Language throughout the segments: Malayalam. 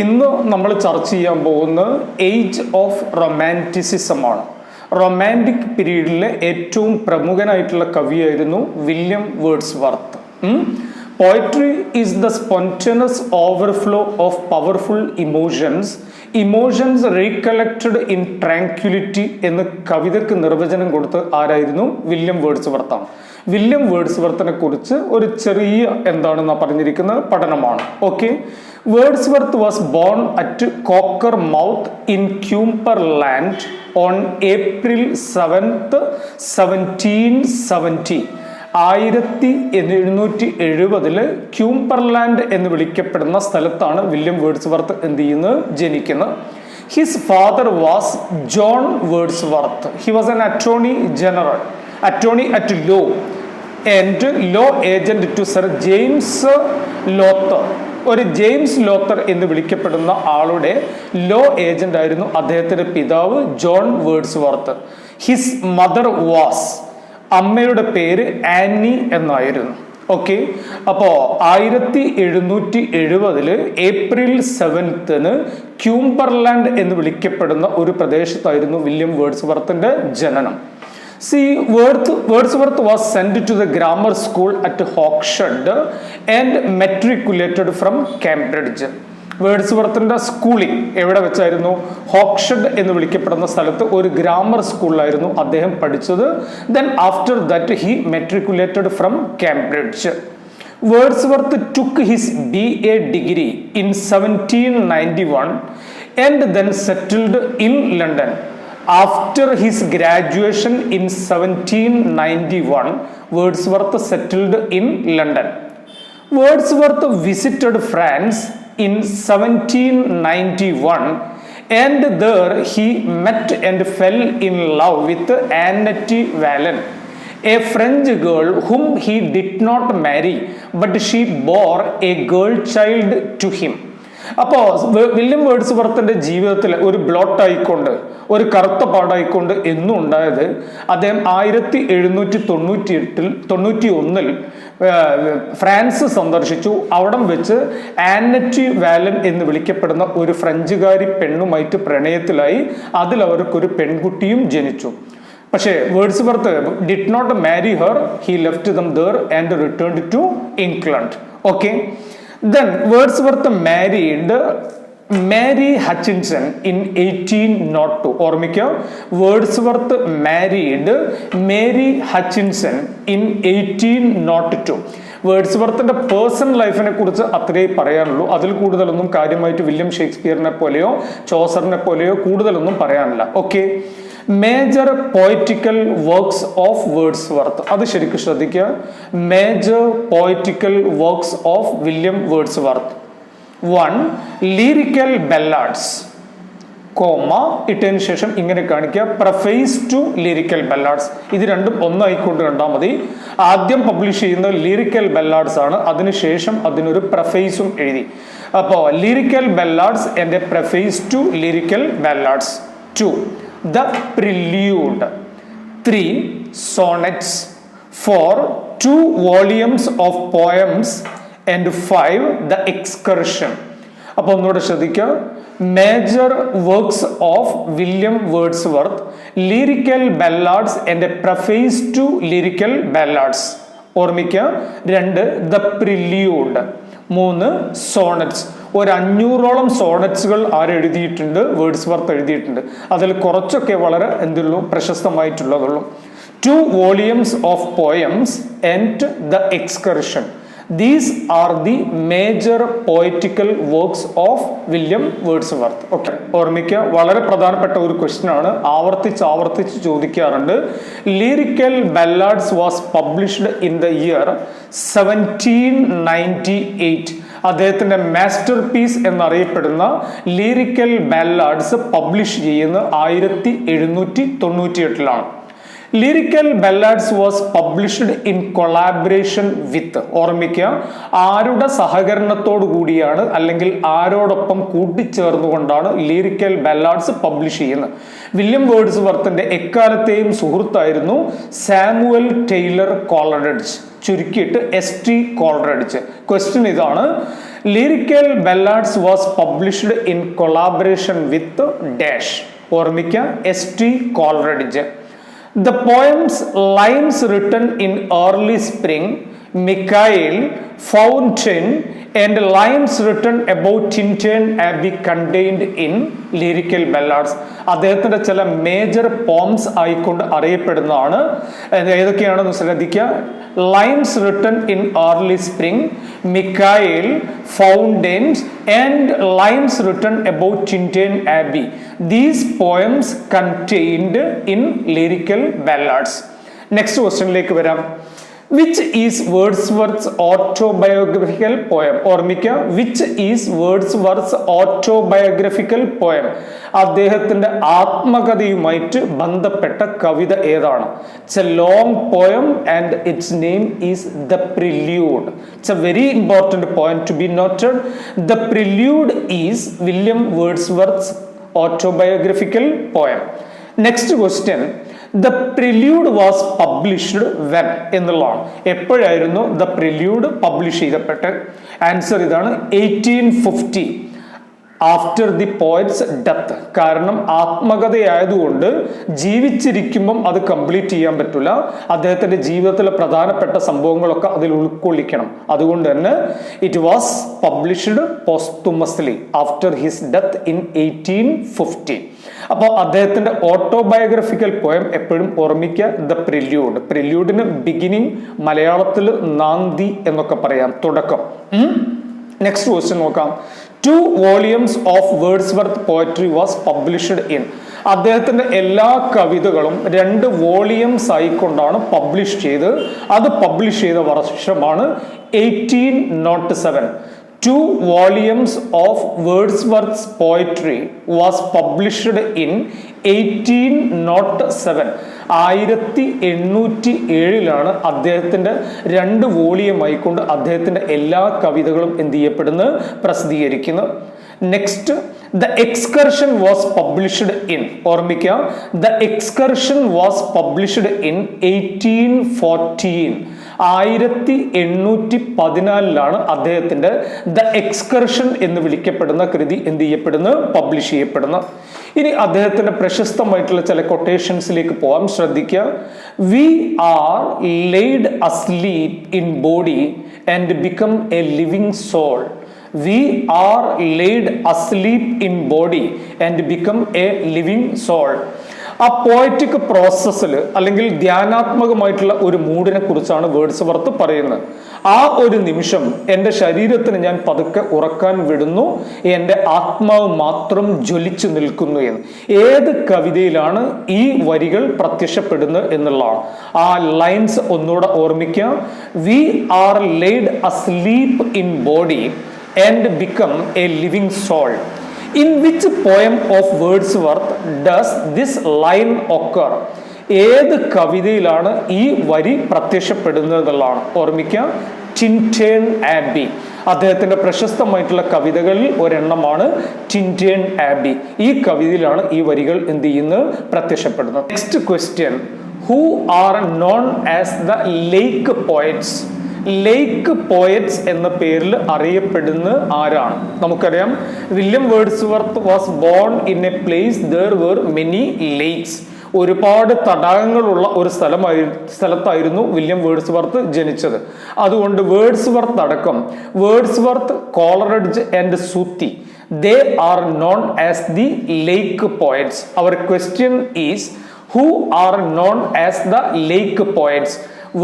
ഇന്ന് നമ്മൾ ചർച്ച ചെയ്യാൻ പോകുന്ന ഏജ് ഓഫ് റൊമാൻറ്റിസിസമാണ്. റൊമാൻറ്റിക് പീരീഡിലെ ഏറ്റവും പ്രമുഖനായിട്ടുള്ള കവിയായിരുന്നു William Wordsworth. Poetry is the spontaneous overflow of powerful emotions recollected in tranquillity എന്ന് കവിതയ്ക്ക് നിർവചനം കൊടുത്ത് ആരായിരുന്നു? വില്യം വേർഡ്സ്വർത്താണ്. വില്യം വേർഡ്സ്വർത്തിനെ കുറിച്ച് ഒരു ചെറിയ എന്താണെന്ന് പറഞ്ഞിരിക്കുന്ന പഠനമാണ്. Okay, Wordsworth was born at Cockermouth in Cumberland on April 7th, 1770. 1770 Cumberland എന്ന് വിളിക്കപ്പെടുന്ന സ്ഥലത്താണ് വില്യം വേർഡ്സ്വർത്ത് എന്ത് ചെയ്യുന്നത്? ജനിക്കുന്നത്. His father was John Wordsworth. He was an attorney at law and law agent to sir James Lowther. ഒരു ജെയിംസ് ലോത്തർ എന്ന് വിളിക്കപ്പെടുന്ന ആളുടെ ലോ ഏജന്റ് ആയിരുന്നു അദ്ദേഹത്തിന്റെ പിതാവ് John Wordsworth. His mother was, അമ്മയുടെ പേര് ആനി എന്നായിരുന്നു. ഓക്കെ, അപ്പോൾ 1770 April 7th ക്യൂംബർലാൻഡ് എന്ന് വിളിക്കപ്പെടുന്ന ഒരു പ്രദേശത്തായിരുന്നു വില്യം വേർഡ്സ്വർത്തിന്റെ ജനനം. Wordsworth was sent to the grammar school at Hawkshead and matriculated from Cambridge. വേർഡ്സ്വർത്തിന്റെ സ്കൂളിംഗ് എവിടെ വെച്ചായിരുന്നു? ഹോക്ഷഡ് എന്ന് വിളിക്കപ്പെടുന്ന സ്ഥലത്ത് ഒരു ഗ്രാമർ സ്കൂളിലായിരുന്നു അദ്ദേഹം പഠിച്ചത്. Then after that he matriculated from Cambridge. Wordsworth took his BA degree in 1791 and then settled in London. After his graduation in 1791, Wordsworth settled in London. Wordsworth visited France in 1791 and there he met and fell in love with Annette Valen, a French girl whom he did not marry, but she bore a girl child to him. അപ്പോൾ വില്യം വേർഡ്സ്വർത്തിന്റെ ജീവിതത്തിൽ ഒരു ബ്ലോട്ട് ആയിക്കൊണ്ട്, ഒരു കറുത്ത പാടായിക്കൊണ്ട് എന്നും ഉണ്ടായത് അദ്ദേഹം 1791 ഫ്രാൻസ് സന്ദർശിച്ചു. അവിടം വെച്ച് ആന്നറ്റ് വാലൻ എന്ന് വിളിക്കപ്പെടുന്ന ഒരു ഫ്രഞ്ചുകാരി പെണ്ണുമായിട്ട് പ്രണയത്തിലായി. അതിൽ അവർക്കൊരു പെൺകുട്ടിയും ജനിച്ചു. പക്ഷേ Wordsworth did not marry her. He left them there and returned to England. Okay, then Wordsworth married Mary Hutchinson in 1802. ഓർമ്മിക്കുക, Wordsworth married Mary Hutchinson in 1802. വേർഡ്സ്വർത്തിന്റെ പേഴ്സണൽ ലൈഫിനെ കുറിച്ച് അത്രേ പറയാനുള്ളൂ. അതിൽ കൂടുതലൊന്നും കാര്യമായിട്ട് വില്യം ഷേക്സ്പിയറിനെ പോലെയോ ചോസറിനെ പോലെയോ കൂടുതലൊന്നും പറയാനില്ല. Okay, major poetical works of Wordsworth, അത് ശരിക്കും ശ്രദ്ധിക്കുക. Major poetical works of William Wordsworth. 1. Lyrical ballads, ഇട്ടതിന് ശേഷം ഇങ്ങനെ കാണിക്കുക, പ്രഫേസ് ടു ലിറിക്കൽ ബെല്ലാഡ്സ്. ഇത് രണ്ടും ഒന്നായിക്കൊണ്ട് കണ്ടാൽ മതി. ആദ്യം പബ്ലിഷ് ചെയ്യുന്ന ലിറിക്കൽ ബെല്ലാഡ്സ് ആണ്, അതിനുശേഷം അതിനൊരു പ്രഫേസും എഴുതി. അപ്പോൾ lyrical ballads and a preface to lyrical ballads. 2. The Prelude. 3. Sonnets. 4. 2 volumes of poems. And 5. The Excursion. അപ്പോൾ ഒന്നുകൂടെ ശ്രദ്ധിക്കുക. Major works of William Wordsworth, lyrical ballads and a preface to lyrical ballads. ഓർമ്മിക്കുക. 2. The prelude. 3. സോണറ്റ്സ്. ഒരു 500ഓളം സോണറ്റ്സുകൾ ആരെഴുതിയിട്ടുണ്ട്? വേർഡ്സ്വർത്ത് എഴുതിയിട്ടുണ്ട്. അതിൽ കുറച്ചൊക്കെ വളരെ എന്തുള്ളൂ, പ്രശസ്തമായിട്ടുള്ളതുള്ളൂ. 2 volumes of poems and the Excursion. These are the major poetical works of William Wordsworth. ഓക്കെ, ഓർമ്മിക്കുക, വളരെ പ്രധാനപ്പെട്ട ഒരു ക്വസ്റ്റ്യൻ ആണ്, ആവർത്തിച്ച് ചോദിക്കാറുണ്ട്. Lyrical ballads was published in the year 1798. അദ്ദേഹത്തിന്റെ മാസ്റ്റർ പീസ് എന്നറിയപ്പെടുന്ന ലിറിക്കൽ ബാല്ലാഡ്സ് പബ്ലിഷ് ചെയ്യുന്നത് 1798. Lyrical ballads was published in collaboration with, ഓർമ്മിക്കുക, ആരുടെ സഹകരണത്തോടു കൂടിയാണ് അല്ലെങ്കിൽ ആരോടൊപ്പം കൂട്ടിച്ചേർന്നുകൊണ്ടാണ് ലിറിക്കൽ ബെല്ലാഡ്സ് പബ്ലിഷ് ചെയ്യുന്നത്. വില്യം വേർഡ്സ്വർത്തിന്റെ എക്കാലത്തെയും സുഹൃത്തായിരുന്നു സാമുവൽ ടൈലർ കോളറിഡ്ജ്, ചുരുക്കിയിട്ട് ST കോളറിഡ്ജ്. ക്വസ്റ്റ്യൻ ഇതാണ്, lyrical ballads was published in collaboration with dash, ഓർമ്മിക്കുക, ST Coleridge. The poem's lines written in early spring, Michael, Fountain, and lines written about Tintern Abbey contained in Lyrical Ballads. അദ്ദേഹത്തിന്റെ ചില മേജർ പോംസ് ആയിക്കൊണ്ട് അറിയപ്പെടുന്നതാണ്. ഏതൊക്കെയാണെന്ന് ശ്രദ്ധിക്കുക. Lines written in early spring, Michael, fountains and lines written about Tintern Abbey. These poems contained in lyrical ballads. Next ക്വസ്റ്റ്യനിലേക്ക് വരാം. Which is Wordsworth autobiographical poem? ഓർമ്മിക്കുക, which is Wordsworth autobiographical poem? അദ്ദേഹത്തിന്റെ ആത്മകഥയുമായിട്ട് ബന്ധപ്പെട്ട കവിത ഏതാണ്? It's a long poem and its name is the prelude. It's a very important point to be noted. The prelude is William Wordsworth autobiographical poem. Next question, the prelude was published when എന്നുള്ളതാണ്. എപ്പോഴായിരുന്നു ദ പ്രില്യൂഡ് പബ്ലിഷ് ചെയ്യപ്പെട്ടത്? ആൻസർ ഇതാണ്, 1850, ആഫ്റ്റർ ദി പോയറ്റ്സ് ഡെത്ത്. കാരണം ആത്മകഥയായതുകൊണ്ട് ജീവിച്ചിരിക്കുമ്പം അത് കംപ്ലീറ്റ് ചെയ്യാൻ പറ്റില്ല. അദ്ദേഹത്തിന്റെ ജീവിതത്തിലെ പ്രധാനപ്പെട്ട സംഭവങ്ങളൊക്കെ അതിൽ ഉൾക്കൊള്ളിക്കണം. അതുകൊണ്ട് തന്നെ it was published posthumously after his death in 1850. അപ്പോൾ അദ്ദേഹത്തിന്റെ ഓട്ടോബയോഗ്രഫിക്കൽ പോയം എപ്പോഴും ഓർമ്മിക്കുക, ദ പ്രില്യൂഡ്. പ്രില്യൂഡിന് ബിഗിനിങ് മലയാളത്തിൽ നാന്തി എന്നൊക്കെ പറയാം, തുടക്കം. നെക്സ്റ്റ് ക്വസ്റ്റ്യൻ നോക്കാം. 2 volumes of Wordsworth poetry was published in. അദ്ദേഹത്തിന്റെ എല്ലാ കവിതകളും 2 വോളിയംസ് ആയിക്കൊണ്ടാണ് പബ്ലിഷ് ചെയ്ത്. അത് പബ്ലിഷ് ചെയ്ത വർഷമാണ് 1807. 2 volumes of Wordsworth's poetry was published in 1807. 1807 അദ്ദേഹത്തിന്റെ 2 വോളിയമായിക്കൊണ്ട് അദ്ദേഹത്തിന്റെ എല്ലാ കവിതകളും എന്ത് ചെയ്യപ്പെടുന്നത്, പ്രസിദ്ധീകരിക്കുന്നത്. Next, the excursion was published in. ഓർമ്മിക്കുക, the excursion was published in 1814. 1814 അദ്ദേഹത്തിന്റെ ദ എക്സ്കർഷൻ എന്ന് വിളിക്കപ്പെടുന്ന കൃതി എന്ത് ചെയ്യപ്പെടുന്നത്, പബ്ലിഷ് ചെയ്യപ്പെടുന്നത്. ഇനി അദ്ദേഹത്തിന്റെ പ്രശസ്തമായിട്ടുള്ള ചില കൊട്ടേഷൻസിലേക്ക് പോവാം, ശ്രദ്ധിക്കുക. We are laid asleep in body and become a living soul. We are laid asleep in body and become a living soul. ആ പോയറ്റിക് പ്രോസസ്സിൽ അല്ലെങ്കിൽ ധ്യാനാത്മകമായിട്ടുള്ള ഒരു മൂഡിനെ കുറിച്ചാണ് വേർഡ്സ്വർത്ത് പറയുന്നത്. ആ ഒരു നിമിഷം എൻ്റെ ശരീരത്തിന് ഞാൻ പതുക്കെ ഉറക്കാൻ വിടുന്നു, എൻ്റെ ആത്മാവ് മാത്രം ജ്വലിച്ചു നിൽക്കുന്നു എന്ന്. ഏത് കവിതയിലാണ് ഈ വരികൾ പ്രത്യക്ഷപ്പെടുന്നത് എന്നുള്ളതാണ്. ആ ലൈൻസ് ഒന്നുകൂടെ ഓർമ്മിക്കുക. We are laid asleep in body and become a living soul. In which poem of Wordsworth does this line occur? ഏത് കവിതയിലാണ് ഈ വരി പ്രത്യക്ഷപ്പെടുന്നത് എന്നുള്ളതാണ് ഓർമ്മിക്കുക. ടിൻറ്റേൺ ആബി. അദ്ദേഹത്തിന്റെ പ്രശസ്തമായിട്ടുള്ള കവിതകളിൽ ഒരെണ്ണമാണ് ടിൻറ്റേൺ ആബി. ഈ കവിതയിലാണ് ഈ വരികൾ എന്ത് ചെയ്യുന്നത്, പ്രത്യക്ഷപ്പെടുന്നത്. Next question, who are known as the lake poets? Lake poets എന്ന പേരിൽ അറിയപ്പെടുന്ന ആരാണ്? നമുക്കറിയാം, William Wordsworth was born in A place there were many lakes. ഒരുപാട് തടാകങ്ങളുള്ള ഒരു സ്ഥലത്തായിരുന്നു വില്യം വേർഡ്സ്വർത്ത് ജനിച്ചത്. അതുകൊണ്ട് വേർഡ്സ്വർത്ത് അടക്കം Wordsworth, Coleridge and Southey, they are known as the lake poets. Our question is, who are known as the lake poets?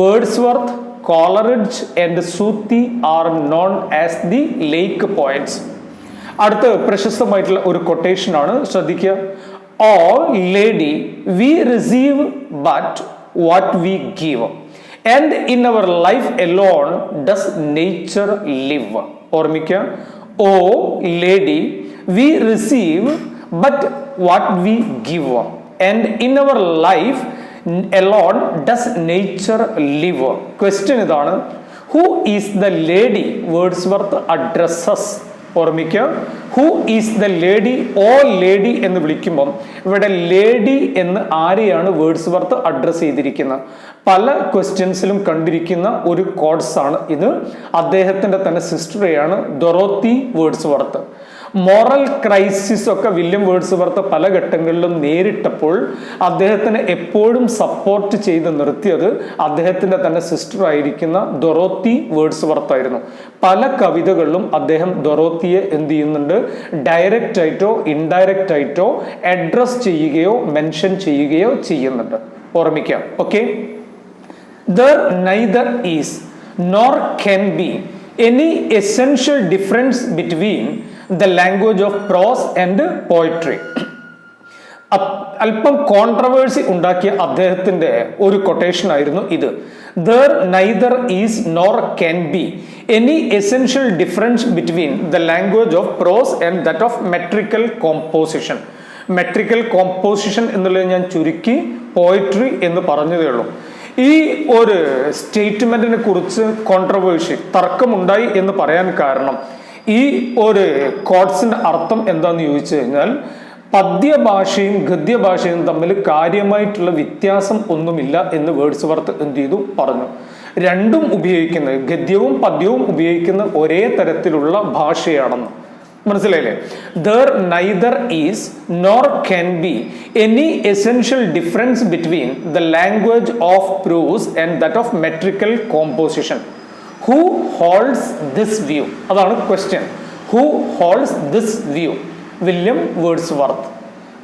Wordsworth, Coleridge and Southey are known as the lake poets. അടുത്ത പ്രശസ്തമായിട്ടുള്ള ഒരു കൊട്ടേഷൻ ആണ്, ശ്രദ്ധിക്കുക. All lady we receive but what we give, and in our life alone does nature live. ഓർമ്മിക്കുക. O lady we receive but what we give, and in our life alone does nature live? Question ഇതാണ്. Who is the lady Wordsworth addresses? ഓർമ്മിക്കുക, who is the lady, O lady എന്ന് വിളിക്കുമ്പം ഇവിടെ ലേഡി എന്ന് ആരെയാണ് വേർഡ്സ്വർത്ത് അഡ്രസ് ചെയ്തിരിക്കുന്നത്? പല ക്വസ്റ്റ്യൻസിലും കണ്ടിരിക്കുന്ന ഒരു കോഡ്സാണ് ഇത്. അദ്ദേഹത്തിന്റെ തന്നെ സിസ്റ്ററെയാണ് ഡൊറോത്തി വേർഡ്സ്വർത്ത്. മോറൽ ക്രൈസിസ് ഒക്കെ വില്യം വേർഡ്സ്വർത്ത് പല ഘട്ടങ്ങളിലും നേരിട്ടപ്പോൾ അദ്ദേഹത്തിന് എപ്പോഴും സപ്പോർട്ട് ചെയ്ത് നിർത്തിയത് അദ്ദേഹത്തിന്റെ തന്നെ സിസ്റ്റർ ആയിരിക്കുന്ന ഡൊറോത്തി വേർഡ്സ്വർത്ത് ആയിരുന്നു. പല കവിതകളിലും അദ്ദേഹം ഡൊറോത്തിയെ എന്ത് ചെയ്യുന്നുണ്ട്? ഡയറക്റ്റ് ആയിട്ടോ ഇൻഡയറക്റ്റ് ആയിട്ടോ അഡ്രസ് ചെയ്യുകയോ മെൻഷൻ ചെയ്യുകയോ ചെയ്യുന്നുണ്ട്. ഓർമ്മിക്കാം. Okay, there neither is nor can be any essential difference between the language of prose and poetry. അല്പം കോൺട്രവേഴ്സി ഉണ്ടാക്കിയ അദ്ദേഹത്തിന്റെ ഒരു കൊട്ടേഷൻ ആയിരുന്നു ഇത്. There neither is nor can be any essential difference between the language of prose and that of metrical composition. Metrical composition എന്നുള്ളത് ഞാൻ ചുരുക്കി പോയട്രി എന്ന് പറഞ്ഞതേ ഉള്ളൂ. ഈ ഒരു സ്റ്റേറ്റ്മെന്റിനെ കുറിച്ച് കോൺട്രവേഴ്സി, തർക്കമുണ്ടായി എന്ന് പറയാൻ കാരണം ഈ ഒരു കോഡ്സിന്റെ അർത്ഥം എന്താന്ന് ചോദിച്ചു കഴിഞ്ഞാൽ പദ്യഭാഷയും ഗദ്യഭാഷയും തമ്മിൽ കാര്യമായിട്ടുള്ള വ്യത്യാസം ഒന്നുമില്ല എന്ന് വേർഡ്സ്വർത്ത് എന്ത് ചെയ്തു പറഞ്ഞു. രണ്ടും ഉപയോഗിക്കുന്നത്, ഗദ്യവും പദ്യവും ഉപയോഗിക്കുന്ന ഒരേ തരത്തിലുള്ള ഭാഷയാണെന്ന് മനസ്സിലായില്ലേ? There neither is nor can be any essential difference between the language of prose and that of metrical composition. Who holds this view? അതാണ് question. Who holds this view? William Wordsworth.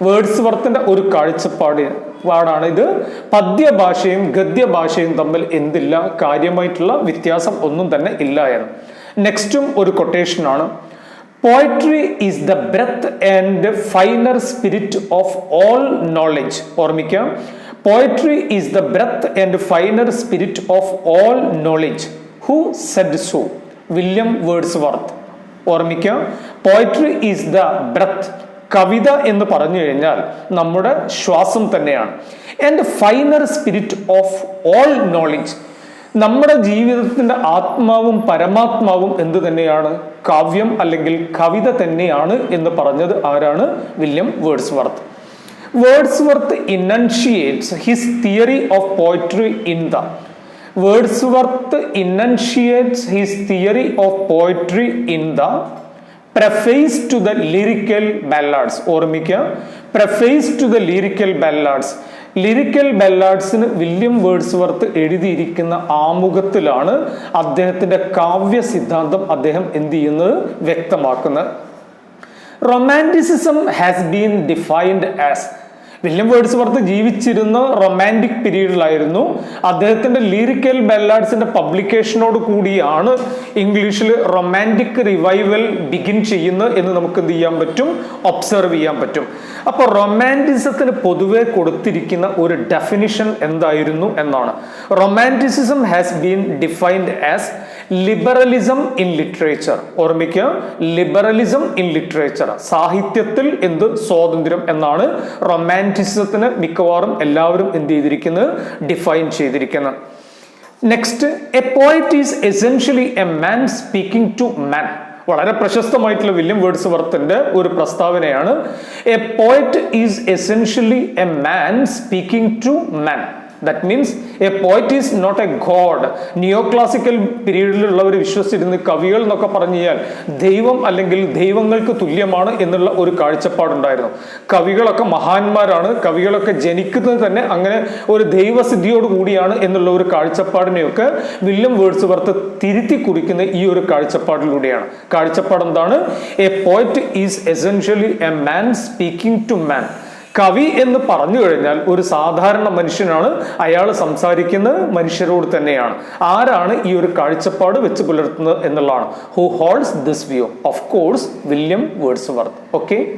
വേർഡ്സ്വർത്തിന്റെ ഒരു കാഴ്ചപ്പാടാണ് ഇത്. പദ്യഭാഷയും ഗദ്യഭാഷയും തമ്മിൽ എന്തില്ല, കാര്യമായിട്ടുള്ള വ്യത്യാസം ഒന്നും തന്നെ ഇല്ല എന്ന്. നെക്സ്റ്റും ഒരു കൊട്ടേഷനാണ്. Poetry is the breadth and finer spirit of all knowledge. ഓർമ്മിക്കാം. Poetry is the breadth and finer spirit of all knowledge. Who said so? William Wordsworth. ഓർമ്മിക്കാം. Poetry is the breath. കവിത എന്ന് പറഞ്ഞു കഴിഞ്ഞാൽ നമ്മുടെ ശ്വാസം തന്നെയാണ്. And finer spirit of all knowledge. നമ്മുടെ ജീവിതത്തിന്റെ ആത്മാവും പരമാത്മാവും എന്ത് തന്നെയാണ്? കാവ്യം അല്ലെങ്കിൽ കവിത തന്നെയാണ് എന്ന് പറഞ്ഞത് ആരാണ്? William Wordsworth. Wordsworth initiates his theory of poetry in the Wordsworth initiates his theory of poetry in the preface to the lyrical ballads. ഓർമ്മിക്കുക, preface to the lyrical ballads. Lyrical ബല്ലാഡ്സിന് വില്യം വേർഡ്സ്വർത്ത് എഴുതിയിരിക്കുന്ന ആമുഖത്തിലാണ് അദ്ദേഹത്തിന്റെ കാവ്യ സിദ്ധാന്തം അദ്ദേഹം എന്ത് ചെയ്യുന്നത് വ്യക്തമാക്കുന്നത്. Romanticism has been defined as. William Wordsworth ജീവിച്ചിരുന്ന റൊമാൻറ്റിക് പീരീഡിലായിരുന്നു. അദ്ദേഹത്തിന്റെ ലിറിക്കൽ ബല്ലാഡ്സിന്റെ പബ്ലിക്കേഷനോട് കൂടിയാണ് ഇംഗ്ലീഷിൽ റൊമാൻറ്റിക് റിവൈവൽ ബിഗിൻ ചെയ്യുന്നത് എന്ന് നമുക്ക് എന്ത് ചെയ്യാൻ പറ്റും? ഒബ്സർവ് ചെയ്യാൻ പറ്റും. അപ്പോൾ റൊമാൻറ്റിസത്തിന് പൊതുവെ കൊടുത്തിരിക്കുന്ന ഒരു ഡെഫിനിഷൻ എന്തായിരുന്നു എന്നാണ്. Romanticism has been defined as liberalism in literature. ഓർമ്മിക്കുക, ലിബറലിസം ഇൻ ലിറ്ററേച്ചർ. സാഹിത്യത്തിൽ എന്ത് സ്വാതന്ത്ര്യം എന്നാണ് റൊമാൻറ്റിസിസത്തിന് മിക്കവാറും എല്ലാവരും എന്ത് ചെയ്തിരിക്കുന്നത്? ഡിഫൈൻ ചെയ്തിരിക്കുന്നത്. Next, a poet is essentially a man speaking to man. വളരെ പ്രശസ്തമായിട്ടുള്ള വില്യം വേർഡ്സ്വർത്തിന്റെ ഒരു പ്രസ്താവനയാണ്. A poet is essentially a man speaking to man. That means a poet is not a god. Neo classical പീരീഡിലുള്ളവർ വിശ്വസിച്ചിരുന്ന കവികൾ എന്നൊക്കെ പറഞ്ഞു കഴിഞ്ഞാൽ ദൈവം അല്ലെങ്കിൽ ദൈവങ്ങൾക്ക് തുല്യമാണ് എന്നുള്ള ഒരു കാഴ്ചപ്പാടുണ്ടായിരുന്നു. കവികളൊക്കെ മഹാന്മാരാണ്, കവികളൊക്കെ ജനിക്കുന്നത് തന്നെ അങ്ങനെ ഒരു ദൈവസിദ്ധിയോട് കൂടിയാണ് എന്നുള്ള ഒരു കാഴ്ചപ്പാടിനെയൊക്കെ വില്യം വേർഡ്സ്വർത്ത് തിരുത്തി കുറിക്കുന്ന ഈ ഒരു കാഴ്ചപ്പാടിലൂടെയാണ്. കാഴ്ചപ്പാട് എന്താണ്? A poet is essentially a man speaking to man. കവി എന്ന് പറഞ്ഞു കഴിഞ്ഞാൽ ഒരു സാധാരണ മനുഷ്യനാണ്, അയാൾ സംസാരിക്കുന്നത് മനുഷ്യരോട് തന്നെയാണ്. ആരാണ് ഈ ഒരു കാഴ്ചപ്പാട് വെച്ച് പുലർത്തുന്നത് എന്നുള്ളതാണ്. Who holds this view? Of course William Wordsworth. Okay.